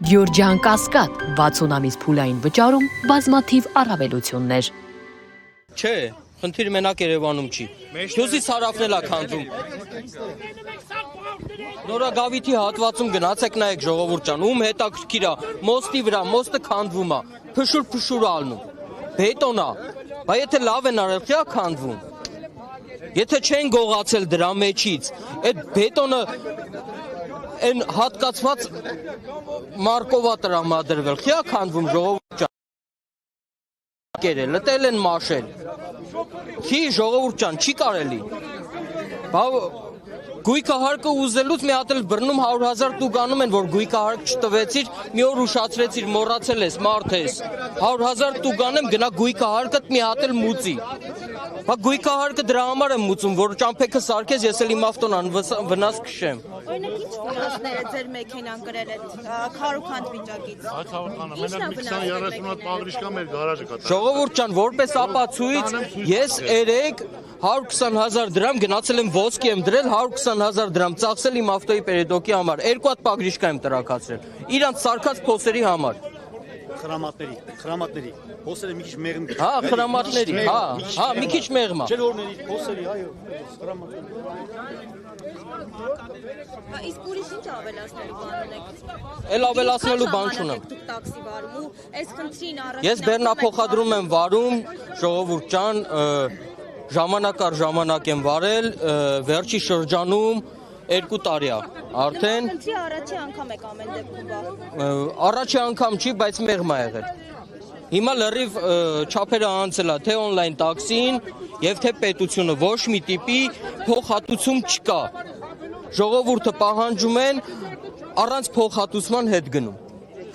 Գյորջյան Կասկադ 60 ամիս փուլային վճարում բազմաթիվ առավելություններ։ Չէ, խնդիր մենակ Երևանում չի։ Հյուսիս հարավն էլ է քանդվում։ Նորագավիթի հատվածում գնացեք նայեք ժողովուրդ ջան, ում հետաքրքիր է, մոստի վրա, մոստը քանդվում է, փշուր ալնում։ Բետոն է, բայց եթե լավ են արել, չի քանդվում։ Եթե չեն գողացել դրա մեջից, այդ բետոնը այն հատկացված մարկով է տրամադրվել, չի քանդվում ժողովուրդ ջան։ Լտել են մաշել։ Չի ժողովուրդ ջան, չի կարելի։ Գույքահարկը ուզելուց մի հատ էլ բռնում 100,000 տուգանում են, որ գույքահարկ չտվեցիր, մի օր ուշացրեցիր, մոռացել ես, մարդ ես։ 100,000 տուգանեմ, գնա գույքահարկդ մի հատ էլ մուծի։ Գույքահարկը դրա համար եմ մուծում, որ ճամփեքը սարքես, ես էլ իմ ավտոն վնաս քշեմ։ Օրինակ ինչ վնասներ է ձեր մեքենան կրել այդ քարուքանդ վիճակից։ Մենակ 20-30 հատ պագրիշկա մեր գարաժը կա։ Ժողովուրդ ջան, որպես ապացույց ես երեք 120,000 դրամ գնացել եմ ոսկի եմ դրել, 120,000 դրամ ծախսել իմ ավտոյի պերեդոկի համար, 2 հատ պագրիշկա եմ տրաքացրել, իրանց սարքած փոսերի համար։ Խրամատների, փոսերը մի քիչ մեղմ։ Հա, խրամատների, հա, մի քիչ մեղմ է։ Ջրորների, փոսերի, այո, խրամատների։ Իսկ ուրիշ ինչ ավելացնելու բան ունեք։ Էլ ավելացնելու բան չունեմ։ Դուք տաքսի վարում ու այս խնդրին առաջ Ես բեռնափոխադրում եմ վարում, ժողովուրդ ջան, ժամանակ առ ժամանակ եմ վարել, վերջի շրջանում 2 տարի է, արդեն խնդրի առաջի անգամ եք ամեն դեպքում վարում։ Առաջի անգամ չի, բայց մեղմ է եղել։ Հիմա լրիվ չափերը անցել է թե on-line տաքսին եւ թե պետությունը, ոչ մի տիպի փոխհատուցում չկա։ Ժողովուրդը պահանջում են առանց փոխհատուցման հետ գնում։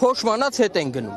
Փոշմանած հետ են գնում։